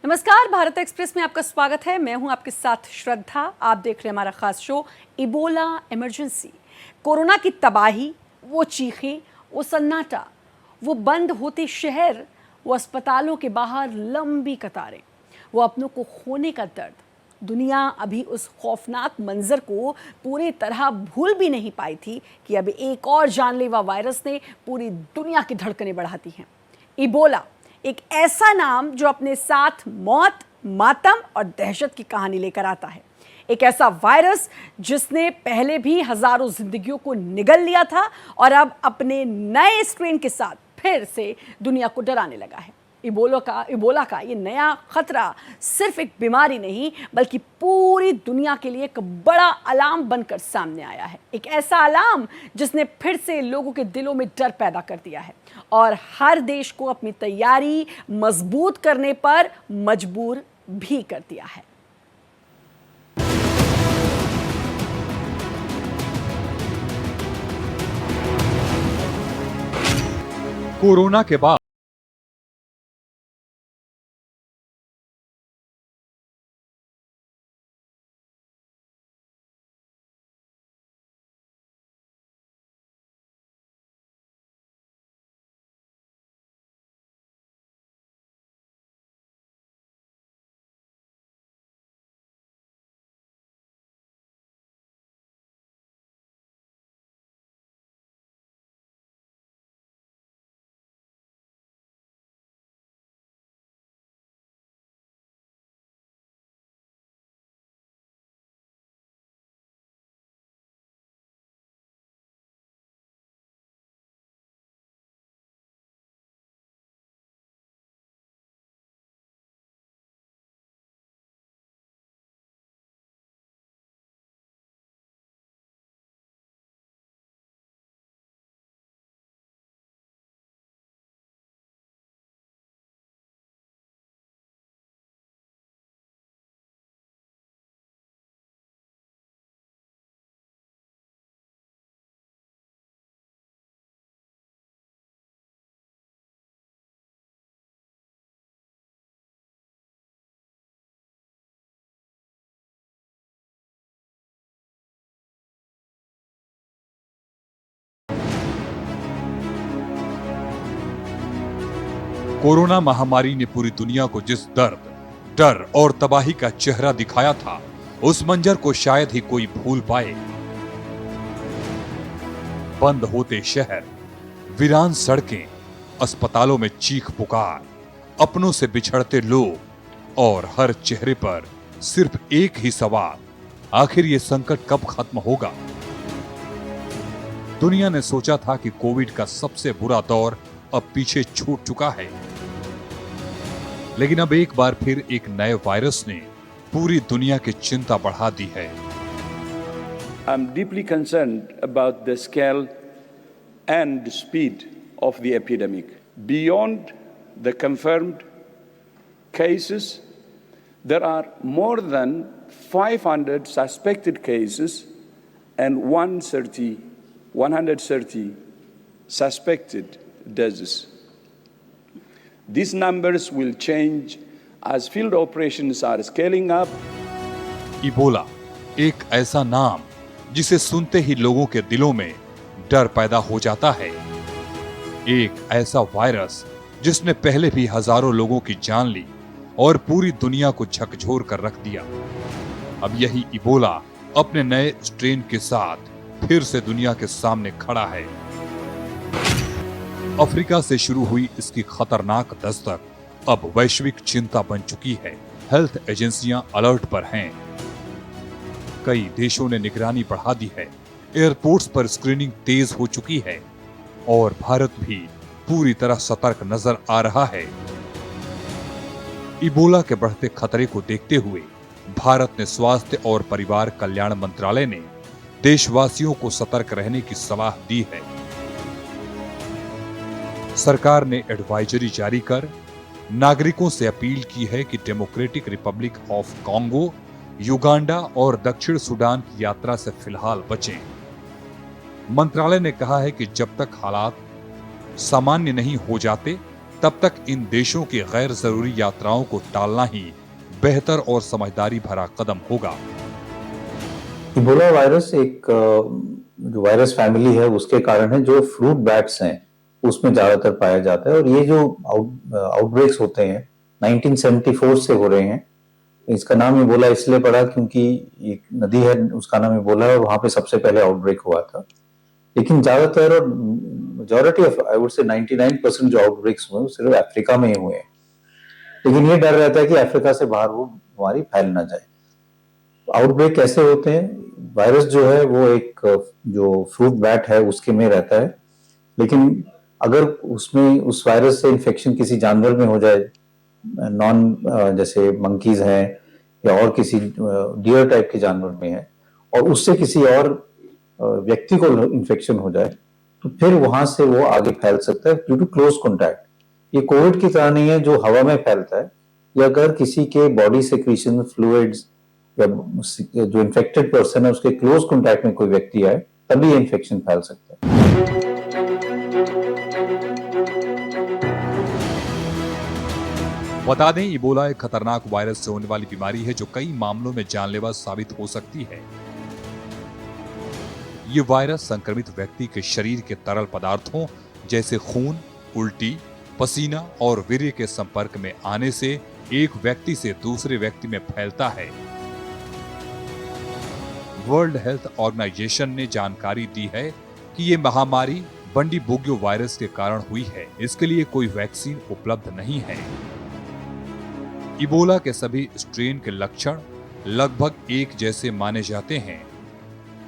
नमस्कार, भारत एक्सप्रेस में आपका स्वागत है। मैं हूं आपके साथ श्रद्धा। आप देख रहे हैं हमारा खास शो इबोला इमरजेंसी। कोरोना की तबाही, वो चीखें, वो सन्नाटा, वो बंद होते शहर, वो अस्पतालों के बाहर लंबी कतारें, वो अपनों को खोने का दर्द। दुनिया अभी उस खौफनाक मंजर को पूरी तरह भूल भी नहीं पाई थी कि अब एक और जानलेवा वायरस ने पूरी दुनिया की धड़कनें बढ़ाती हैं। इबोला एक ऐसा नाम जो अपने साथ मौत, मातम और दहशत की कहानी लेकर आता है। एक ऐसा वायरस जिसने पहले भी हजारों जिंदगियों को निगल लिया था और अब अपने नए स्ट्रेन के साथ फिर से दुनिया को डराने लगा है। इबोला का ये नया खतरा सिर्फ एक बीमारी नहीं बल्कि पूरी दुनिया के लिए एक बड़ा अलार्म बनकर सामने आया है। एक ऐसा अलार्म जिसने फिर से लोगों के दिलों में डर पैदा कर दिया है और हर देश को अपनी तैयारी मजबूत करने पर मजबूर भी कर दिया है। कोरोना के बाद कोरोना महामारी ने पूरी दुनिया को जिस दर्द, डर और तबाही का चेहरा दिखाया था, उस मंजर को शायद ही कोई भूल पाए। बंद होते शहर, वीरान सड़कें, अस्पतालों में चीख पुकार, अपनों से बिछड़ते लोग और हर चेहरे पर सिर्फ एक ही सवाल, आखिर ये संकट कब खत्म होगा? दुनिया ने सोचा था कि कोविड का सबसे बुरा दौर अब पीछे छूट चुका है, लेकिन अब एक बार फिर एक नए वायरस ने पूरी दुनिया की चिंता बढ़ा दी है। I'm deeply concerned about the scale and the speed of the epidemic. Beyond the confirmed cases, there are more than 500 suspected cases and 130 suspected deaths. These numbers will change as field operations are scaling up. Ebola एक ऐसा नाम जिसे सुनते ही लोगों के दिलों में डर पैदा हो जाता है। एक ऐसा वायरस जिसने पहले भी हजारों लोगों की जान ली और पूरी दुनिया को झकझोर कर रख दिया। अब यही इबोला अपने नए स्ट्रेन के साथ फिर से दुनिया के सामने खड़ा है। अफ्रीका से शुरू हुई इसकी खतरनाक दस्तक अब वैश्विक चिंता बन चुकी है। हेल्थ एजेंसियां अलर्ट पर हैं। कई देशों ने निगरानी बढ़ा दी है। एयरपोर्ट्स पर स्क्रीनिंग तेज हो चुकी है और भारत भी पूरी तरह सतर्क नजर आ रहा है। इबोला के बढ़ते खतरे को देखते हुए भारत ने स्वास्थ्य और परिवार कल्याण मंत्रालय ने देशवासियों को सतर्क रहने की सलाह दी है। सरकार ने एडवाइजरी जारी कर नागरिकों से अपील की है कि democratic Republic of Congo, Uganda और दक्षिण सूडान की यात्रा से फिलहाल बचें। मंत्रालय ने कहा है कि जब तक हालात सामान्य नहीं हो जाते, तब तक इन देशों की गैर जरूरी यात्राओं को टालना ही बेहतर और समझदारी भरा कदम होगा। इबोला वायरस एक जो वायरस फैमिली है उसके कारण है, जो फ्रूट बैट्स हैं उसमें ज्यादातर पाया जाता है। और ये जो आउटब्रेक्स होते हैं 1974 से हो रहे हैं। इसका नाम इबोला इसलिए पड़ा क्योंकि एक नदी है उसका नाम इबोला है, वहां पे सबसे पहले आउटब्रेक हुआ था। लेकिन ज्यादातर और majority of I would say 99% जो आउटब्रेक्स हुए सिर्फ अफ्रीका में ही हुए हैं। लेकिन ये डर रहता है कि अफ्रीका से बाहर वो बीमारी फैल ना जाए। आउटब्रेक कैसे होते हैं? वायरस जो है वो एक जो फ्रूट बैट है उसके में रहता है, लेकिन अगर उसमें उस वायरस से इन्फेक्शन किसी जानवर में हो जाए, नॉन जैसे मंकीज हैं या और किसी डियर टाइप के जानवर में है, और उससे किसी और व्यक्ति को इन्फेक्शन हो जाए, तो फिर वहां से वो आगे फैल सकता है ड्यू टू क्लोज कॉन्टैक्ट। ये कोविड की तरह नहीं है जो हवा में फैलता है, या अगर किसी के बॉडी सेक्रीशन फ्लूइड्स या जो इन्फेक्टेड पर्सन है उसके क्लोज कॉन्टैक्ट में कोई व्यक्ति आए तभी ये इन्फेक्शन फैल सकता है। बता दें, इबोला एक खतरनाक वायरस से होने वाली बीमारी है जो कई मामलों में जानलेवा साबित हो सकती है। ये वायरस संक्रमित व्यक्ति के शरीर के तरल पदार्थों जैसे खून, उल्टी, पसीना और वीर्य के संपर्क में आने से एक व्यक्ति से दूसरे व्यक्ति में फैलता है। वर्ल्ड हेल्थ ऑर्गेनाइजेशन ने जानकारी दी है कि ये महामारी बंडी बुग्यो वायरस के कारण हुई है। इसके लिए कोई वैक्सीन उपलब्ध नहीं है। इबोला के सभी स्ट्रेन के लक्षण लगभग एक जैसे माने जाते हैं,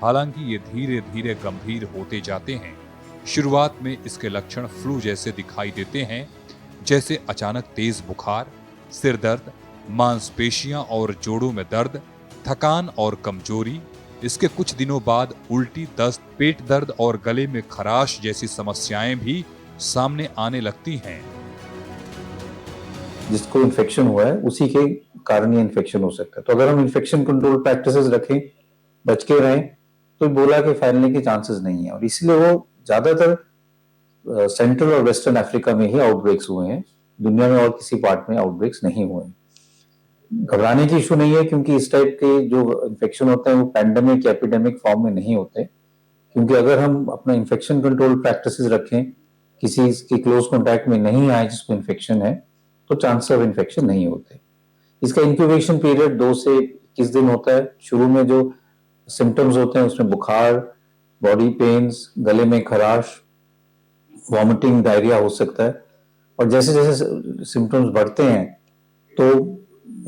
हालांकि ये धीरे धीरे गंभीर होते जाते हैं। शुरुआत में इसके लक्षण फ्लू जैसे दिखाई देते हैं, जैसे अचानक तेज बुखार, सिर दर्द, मांसपेशियां और जोड़ों में दर्द, थकान और कमजोरी। इसके कुछ दिनों बाद उल्टी, दस्त, पेट दर्द और गले में खराश जैसी समस्याएं भी सामने आने लगती हैं। जिसको इन्फेक्शन हुआ है उसी के कारण ये इन्फेक्शन हो सकता है। तो अगर हम इन्फेक्शन कंट्रोल प्रैक्टिसेस रखें, बच के रहें, तो इबोला के फैलने के चांसेस नहीं है। और इसलिए वो ज्यादातर सेंट्रल और वेस्टर्न अफ्रीका में ही आउटब्रेक्स हुए हैं, दुनिया में और किसी पार्ट में आउटब्रेक्स नहीं हुए। घबराने की इशू नहीं है, क्योंकि इस टाइप के जो इन्फेक्शन होते हैं वो पैंडेमिक या एपिडेमिक फॉर्म में नहीं होते। क्योंकि अगर हम अपना इन्फेक्शन कंट्रोल प्रैक्टिसेस रखें, किसी के क्लोज कॉन्टैक्ट में नहीं आए जिसको इन्फेक्शन है, तो चांस ऑफ इन्फेक्शन नहीं होते। इसका इंक्यूबेशन पीरियड 2 से 21 दिन होता है। शुरू में जो सिम्टम्स होते हैं उसमें बुखार, बॉडी पेन्स, गले में खराश, वॉमिटिंग, डायरिया हो सकता है। और जैसे जैसे सिम्टम्स बढ़ते हैं तो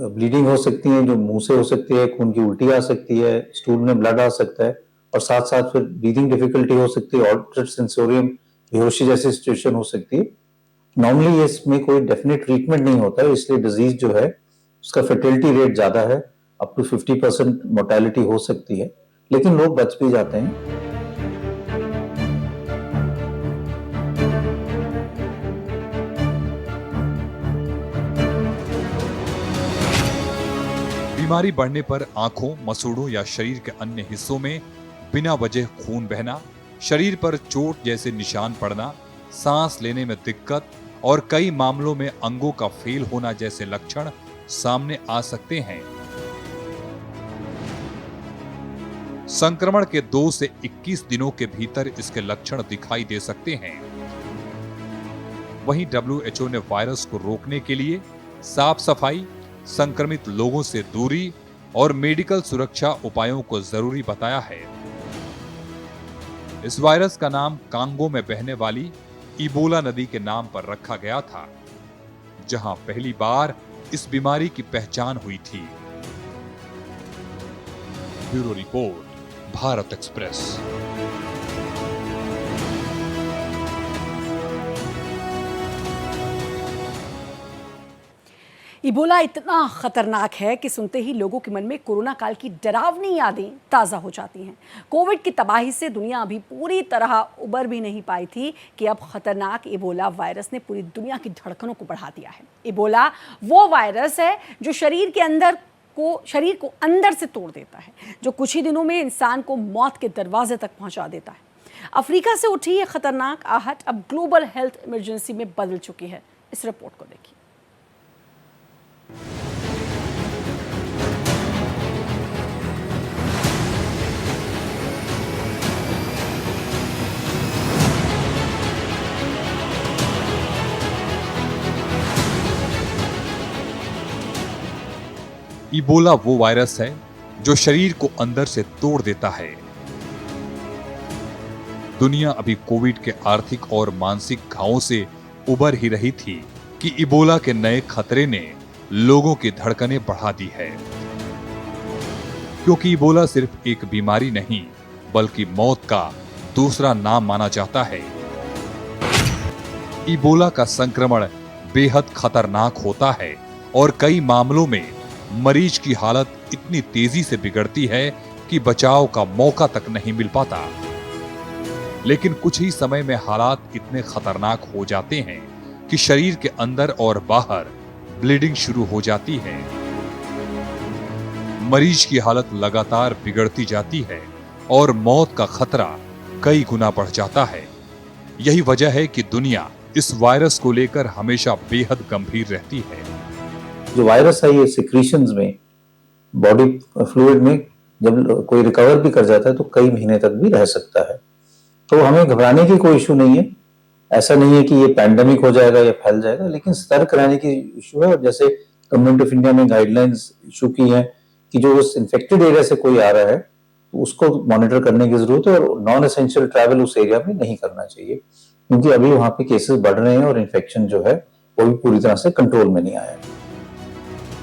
ब्लीडिंग हो सकती है, जो मुंह से हो सकती है, खून की उल्टी आ सकती है, स्टूल में ब्लड आ सकता है, और साथ साथ फिर ब्रीदिंग डिफिकल्टी हो सकती है, ऑल्टर्ड सेंसोरियम, बेहोशी जैसी सिचुएशन हो सकती है। नॉर्मली इसमें कोई डेफिनेट ट्रीटमेंट नहीं होता है, इसलिए डिजीज जो है उसका फर्टिलिटी रेट ज्यादा है, अप टू 50% मोर्टेलिटी हो सकती है, लेकिन लोग बच भी जाते हैं। बीमारी बढ़ने पर आंखों, मसूड़ों या शरीर के अन्य हिस्सों में बिना वजह खून बहना, शरीर पर चोट जैसे निशान पड़ना, सांस लेने में दिक्कत और कई मामलों में अंगों का फेल होना जैसे लक्षण सामने आ सकते हैं। संक्रमण के 2 से 21 दिनों के भीतर इसके लक्षण दिखाई दे सकते हैं। वहीं WHO ने वायरस को रोकने के लिए साफ सफाई, संक्रमित लोगों से दूरी और मेडिकल सुरक्षा उपायों को जरूरी बताया है। इस वायरस का नाम कांगो में बहने वाली इबोला नदी के नाम पर रखा गया था, जहां पहली बार इस बीमारी की पहचान हुई थी। Bureau report, Bharat express. Ebola इतना खतरनाक है कि सुनते ही लोगों के मन में कोरोना काल की डरावनी यादें ताज़ा हो जाती हैं। कोविड की तबाही से दुनिया अभी पूरी तरह उबर भी नहीं पाई थी कि अब खतरनाक इबोला वायरस ने पूरी दुनिया की धड़कनों को बढ़ा दिया है। इबोला वो वायरस है जो शरीर को अंदर से तोड़ देता है, जो कुछ ही दिनों में इंसान को मौत के दरवाजे तक पहुंचा देता है। अफ्रीका से उठी ये खतरनाक आहट अब ग्लोबल हेल्थ इमरजेंसी में बदल चुकी है। इस रिपोर्ट को देखिए। इबोला वो वायरस है जो शरीर को अंदर से तोड़ देता है। दुनिया अभी कोविड के आर्थिक और मानसिक घावों से उबर ही रही थी कि इबोला के नए खतरे ने लोगों की धड़कनें बढ़ा दी है। क्योंकि इबोला सिर्फ एक बीमारी नहीं बल्कि मौत का दूसरा नाम माना जाता है। इबोला का संक्रमण बेहद खतरनाक होता है और कई मामलों में मरीज की हालत इतनी तेजी से बिगड़ती है कि बचाव का मौका तक नहीं मिल पाता। लेकिन कुछ ही समय में हालात इतने खतरनाक हो जाते हैं कि शरीर के अंदर और बाहर ब्लीडिंग शुरू हो जाती है। मरीज की हालत लगातार बिगड़ती जाती है और मौत का खतरा कई गुना बढ़ जाता है। यही वजह है कि दुनिया इस वायरस को लेकर हमेशा बेहद गंभीर रहती है। जो वायरस है ये सिक्रीशंस में, बॉडी फ्लूइड में जब कोई रिकवर भी कर जाता है तो कई महीने तक भी रह सकता है। तो हमें घबराने की कोई इशू नहीं है। ऐसा नहीं है कि ये पैंडेमिक हो जाएगा या फैल जाएगा, लेकिन सतर्क रहने की इशू है। और जैसे गवर्नमेंट ऑफ इंडिया ने गाइडलाइंस इशू की है कि जो उस इन्फेक्टेड एरिया से कोई आ रहा है तो उसको मॉनिटर करने की जरूरत है और नॉन एसेंशियल ट्रैवल उस एरिया में नहीं करना चाहिए, क्योंकि अभी वहां पे केसेस बढ़ रहे हैं और इन्फेक्शन जो है वो भी पूरी तरह से कंट्रोल में नहीं आया।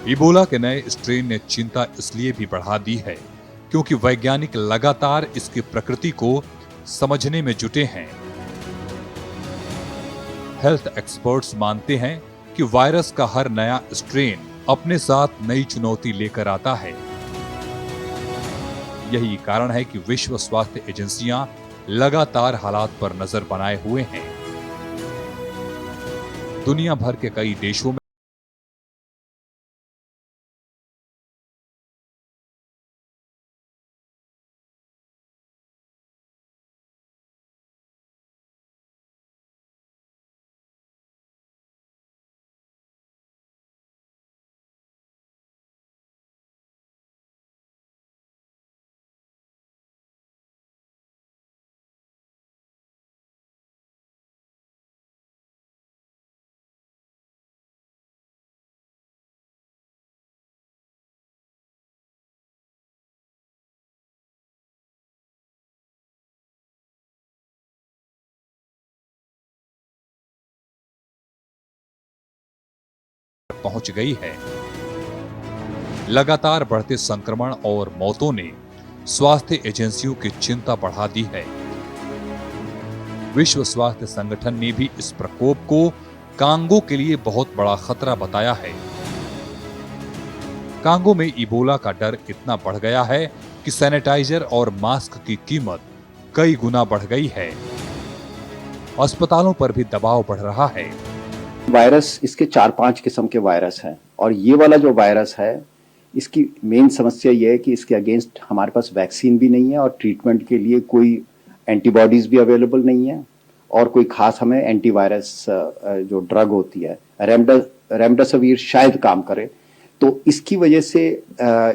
इबोला के नए स्ट्रेन ने चिंता इसलिए भी बढ़ा दी है क्योंकि वैज्ञानिक लगातार इसकी प्रकृति को समझने में जुटे हैं। हेल्थ एक्सपर्ट्स मानते हैं कि वायरस का हर नया स्ट्रेन अपने साथ नई चुनौती लेकर आता है। यही कारण है कि विश्व स्वास्थ्य एजेंसियां लगातार हालात पर नजर बनाए हुए हैं। दुनिया भर के कई देशों में पहुंच गई है। लगातार बढ़ते संक्रमण और मौतों ने स्वास्थ्य एजेंसियों की चिंता बढ़ा दी है। विश्व स्वास्थ्य संगठन ने भी इस प्रकोप को कांगो के लिए बहुत बड़ा खतरा बताया है। कांगो में इबोला का डर इतना बढ़ गया है कि सैनिटाइजर और मास्क की कीमत कई गुना बढ़ गई है। अस्पतालों पर भी दबाव बढ़ रहा है। वायरस, इसके 4-5 किस्म के वायरस हैं और ये वाला जो वायरस है इसकी मेन समस्या ये है कि इसके अगेंस्ट हमारे पास वैक्सीन भी नहीं है और ट्रीटमेंट के लिए कोई एंटीबॉडीज भी अवेलेबल नहीं है और कोई खास हमें एंटीवायरस जो ड्रग होती है रेमडेसिविर शायद काम करे। तो इसकी वजह से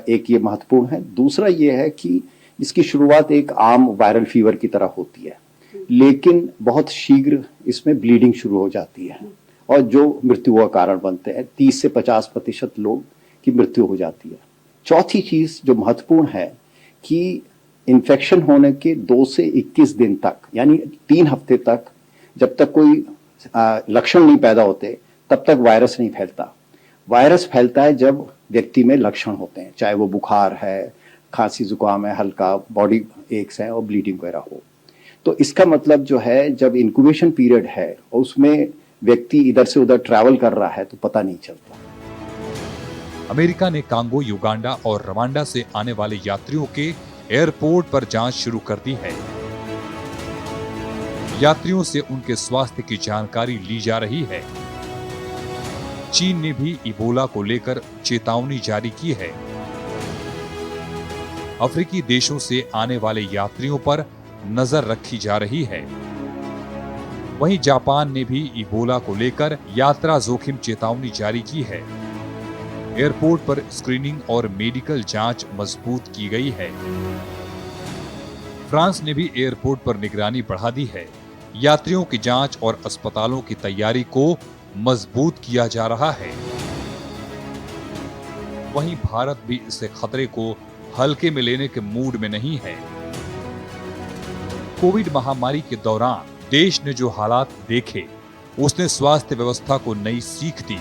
एक ये महत्वपूर्ण है। दूसरा ये है कि इसकी शुरुआत एक आम वायरल फीवर की तरह होती है, लेकिन बहुत शीघ्र इसमें ब्लीडिंग शुरू हो जाती है और जो मृत्यु का कारण बनते हैं। 30 से 50% लोग की मृत्यु हो जाती है। चौथी चीज जो महत्वपूर्ण है कि इन्फेक्शन होने के 2 से 21 दिन तक, यानी 3 हफ्ते तक, जब तक कोई लक्षण नहीं पैदा होते तब तक वायरस नहीं फैलता। वायरस फैलता है जब व्यक्ति में लक्षण होते हैं, चाहे वो बुखार है, खांसी जुकाम है, हल्का बॉडी एक्स है और ब्लीडिंग वगैरह हो। तो इसका मतलब जो है जब इंक्यूबेशन पीरियड है और उसमें व्यक्ति इधर से उधर ट्रैवल कर रहा है तो पता नहीं चलता। अमेरिका ने कांगो, युगांडा और रवांडा से आने वाले यात्रियों के एयरपोर्ट पर जांच शुरू कर दी है। यात्रियों से उनके स्वास्थ्य की जानकारी ली जा रही है। चीन ने भी इबोला को लेकर चेतावनी जारी की है। अफ्रीकी देशों से आने वाले यात्रियों पर नजर रखी जा रही है। वहीं जापान ने भी इबोला को लेकर यात्रा जोखिम चेतावनी जारी की है। एयरपोर्ट पर स्क्रीनिंग और मेडिकल जांच मजबूत की गई है। फ्रांस ने भी एयरपोर्ट पर निगरानी बढ़ा दी है। यात्रियों की जांच और अस्पतालों की तैयारी को मजबूत किया जा रहा है। वहीं भारत भी इस खतरे को हल्के में लेने के मूड में नहीं है। कोविड महामारी के दौरान देश ने जो हालात देखे, उसने स्वास्थ्य व्यवस्था को नई सीख दी।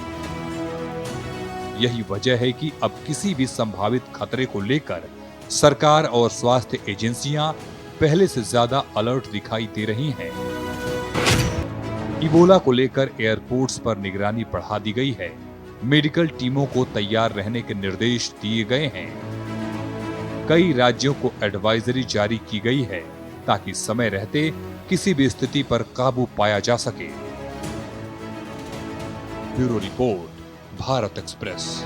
यही वजह है कि अब किसी भी संभावित खतरे को लेकर सरकार और स्वास्थ्य एजेंसियां पहले से ज्यादा अलर्ट दिखाई दे रही हैं। इबोला को लेकर एयरपोर्ट्स पर निगरानी बढ़ा दी गई है। मेडिकल टीमों को तैयार रहने के निर्देश दिए गए हैं। कई राज्यों को एडवाइजरी जारी की गई है ताकि समय रहते किसी भी स्थिति पर काबू पाया जा सके। Bureau report, Bharat express.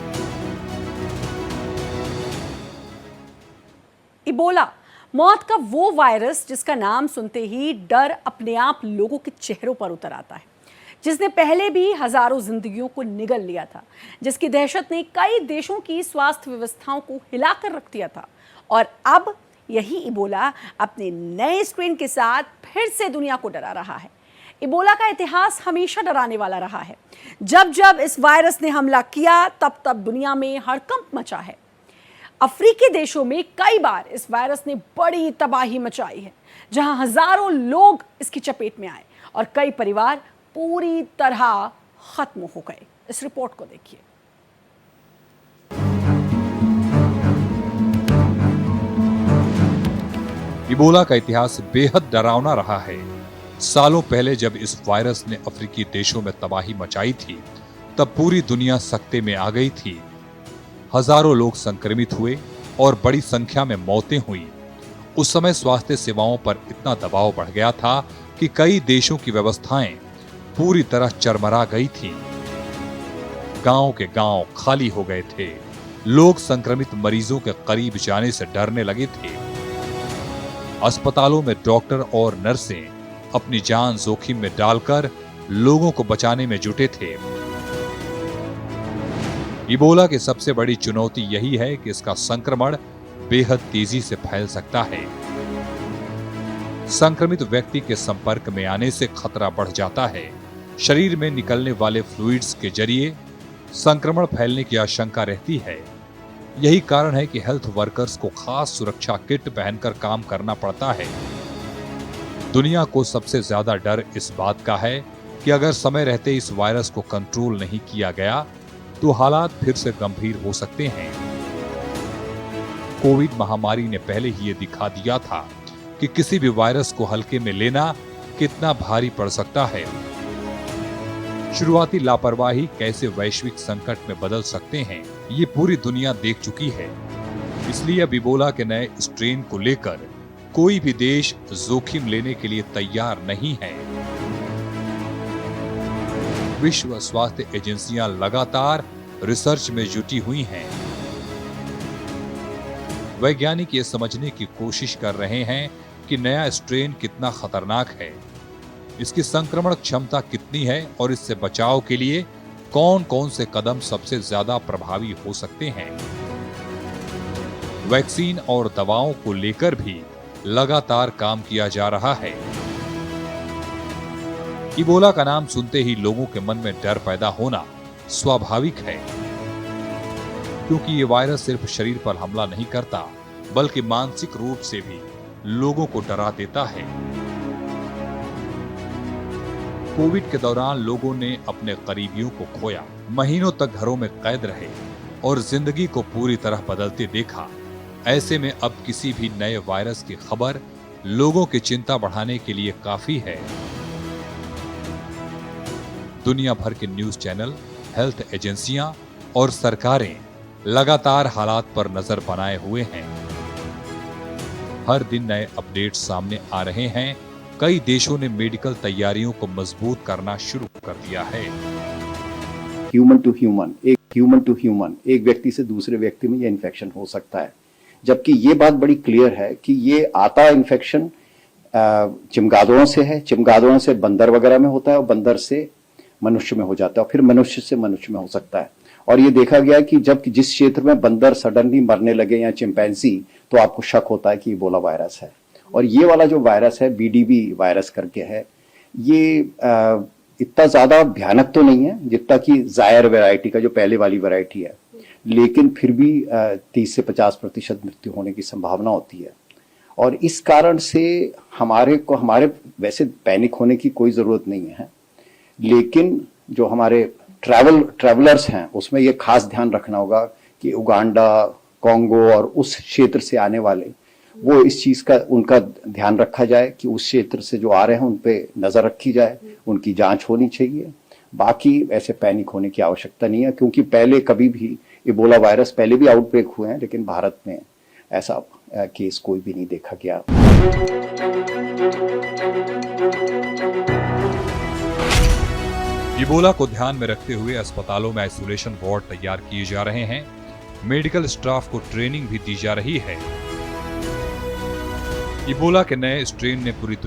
Ebola मौत का वो वायरस जिसका नाम सुनते ही डर अपने आप लोगों के चेहरों पर उतर आता है, जिसने पहले भी हजारों जिंदगियों को निगल लिया था, जिसकी दहशत ने कई देशों की स्वास्थ्य व्यवस्थाओं को हिलाकर रख दिया था। और अब यही इबोला अपने नए स्ट्रेन के साथ फिर से दुनिया को डरा रहा है। इबोला का इतिहास हमेशा डराने वाला रहा है। जब जब इस वायरस ने हमला किया, तब तब दुनिया में हड़कंप मचा है। अफ्रीकी देशों में कई बार इस वायरस ने बड़ी तबाही मचाई है, जहां हजारों लोग इसकी चपेट में आए और कई परिवार पूरी तरह खत्म हो गए। इस रिपोर्ट को देखिए। इबोला का इतिहास बेहद डरावना रहा है। सालों पहले जब इस वायरस ने अफ्रीकी देशों में तबाही मचाई थी, तब पूरी दुनिया सकते में आ गई थी। हजारों लोग संक्रमित हुए और बड़ी संख्या में मौतें हुई। उस समय स्वास्थ्य सेवाओं पर इतना दबाव बढ़ गया था कि कई देशों की व्यवस्थाएं पूरी तरह चरमरा गई थी। गांव के गांव खाली हो गए थे। लोग संक्रमित मरीजों के करीब जाने से डरने लगे थे। अस्पतालों में डॉक्टर और नर्सें अपनी जान जोखिम में डालकर लोगों को बचाने में जुटे थे। इबोला की सबसे बड़ी चुनौती यही है कि इसका संक्रमण बेहद तेजी से फैल सकता है। संक्रमित व्यक्ति के संपर्क में आने से खतरा बढ़ जाता है। शरीर में निकलने वाले फ्लूइड्स के जरिए संक्रमण फैलने की आशंका रहती है। यही कारण है कि हेल्थ वर्कर्स को खास सुरक्षा किट पहनकर काम करना पड़ता है। दुनिया को सबसे ज्यादा डर इस बात का है कि अगर समय रहते इस वायरस को कंट्रोल नहीं किया गया तो हालात फिर से गंभीर हो सकते हैं। कोविड महामारी ने पहले ही ये दिखा दिया था कि किसी भी वायरस को हल्के में लेना कितना भारी पड़ सकता है। शुरुआती लापरवाही कैसे वैश्विक संकट में बदल सकते हैं, ये पूरी दुनिया देख चुकी है। इसलिए अब इबोला के नए स्ट्रेन को लेकर कोई भी देश जोखिम लेने के लिए तैयार नहीं है। विश्व स्वास्थ्य एजेंसियां लगातार रिसर्च में जुटी हुई हैं। वैज्ञानिक ये समझने की कोशिश कर रहे हैं कि नया स्ट्रेन कितना खतरनाक है, इसकी संक्रमण क्षमता कितनी है और इससे बचाव के लिए कौन कौन से कदम सबसे ज्यादा प्रभावी हो सकते हैं। वैक्सीन और दवाओं को लेकर भी लगातार काम किया जा रहा है। इबोला का नाम सुनते ही लोगों के मन में डर पैदा होना स्वाभाविक है, क्योंकि ये वायरस सिर्फ शरीर पर हमला नहीं करता, बल्कि मानसिक रूप से भी लोगों को डरा देता है। कोविड के दौरान लोगों ने अपने करीबियों को खोया, महीनों तक घरों में कैद रहे और जिंदगी को पूरी तरह बदलते देखा। ऐसे में अब किसी भी नए वायरस की खबर लोगों की चिंता बढ़ाने के लिए काफी है। दुनिया भर के न्यूज चैनल, हेल्थ एजेंसियां और सरकारें लगातार हालात पर नजर बनाए हुए हैं। हर दिन नए अपडेट्स सामने आ रहे हैं। कई देशों ने मेडिकल तैयारियों को मजबूत करना शुरू कर दिया है। ह्यूमन टू ह्यूमन, एक व्यक्ति से दूसरे व्यक्ति में ये इन्फेक्शन हो सकता है, जबकि ये बात बड़ी क्लियर है कि ये आता इन्फेक्शन चमगादड़ों से है, चमगादड़ों से बंदर वगैरह में होता है और बंदर से मनुष्य में हो जाता है और फिर मनुष्य से मनुष्य में हो सकता है। और ये देखा गया कि जब जिस क्षेत्र में बंदर सडनली मरने लगे या चिंपैंजी, तो आपको शक होता है कि इबोला वायरस है। और ये वाला जो वायरस है, BDB वायरस करके है, ये इतना ज्यादा भयानक तो नहीं है जितना कि जायर वैरायटी का जो पहले वाली वैरायटी है, लेकिन फिर भी 30 से 50% मृत्यु होने की संभावना होती है। और इस कारण से हमारे वैसे पैनिक होने की कोई जरूरत नहीं है, लेकिन जो हमारे ट्रैवलर्स हैं उसमें ये खास ध्यान रखना होगा कि उगांडा, कॉन्गो और उस क्षेत्र से आने वाले, वो इस चीज का उनका ध्यान रखा जाए कि उस क्षेत्र से जो आ रहे हैं उन पे नजर रखी जाए, उनकी जांच होनी चाहिए। बाकी ऐसे पैनिक होने की आवश्यकता नहीं है, क्योंकि पहले कभी भी इबोला वायरस पहले भी आउटब्रेक हुए हैं, लेकिन भारत में ऐसा केस कोई भी नहीं देखा गया। इबोला को ध्यान में रखते हुए अस्पतालों में आइसोलेशन वार्ड तैयार किए जा रहे हैं। मेडिकल स्टाफ को ट्रेनिंग भी दी जा रही है। इबोला के नए स्ट्रेन ने पूरी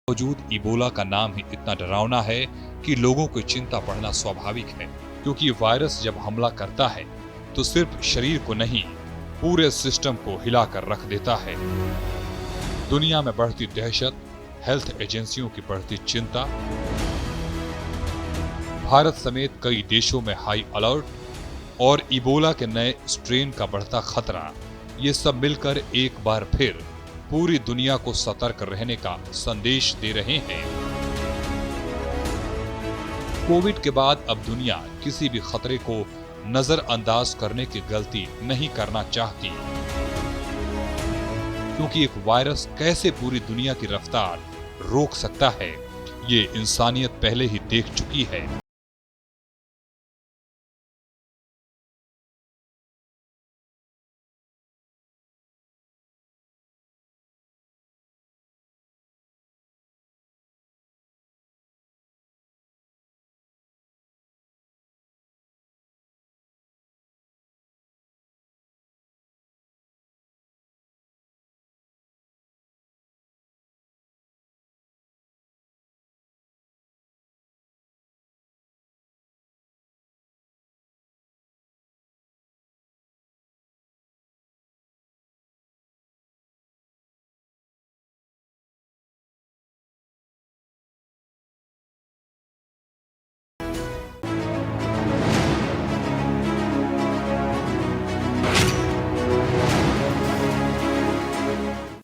मौजूद इबोला का नाम ही इतना डरावना है कि लोगों को चिंता पड़ना स्वाभाविक है, क्योंकि ये वायरस जब हमला करता है तो सिर्फ शरीर को नहीं, पूरे सिस्टम को हिलाकर रख देता है। दुनिया में बढ़ती दहशत, हेल्थ एजेंसियों की बढ़ती चिंता, भारत समेत कई देशों में हाई अलर्ट और इबोला के नए स्ट्रेन का बढ़ता खतरा, ये सब मिलकर एक बार फिर पूरी दुनिया को सतर्क रहने का संदेश दे रहे हैं। कोविड के बाद अब दुनिया किसी भी खतरे को नजरअंदाज करने की गलती नहीं करना चाहती, क्योंकि एक वायरस कैसे पूरी दुनिया की रफ्तार रोक सकता है, ये इंसानियत पहले ही देख चुकी है।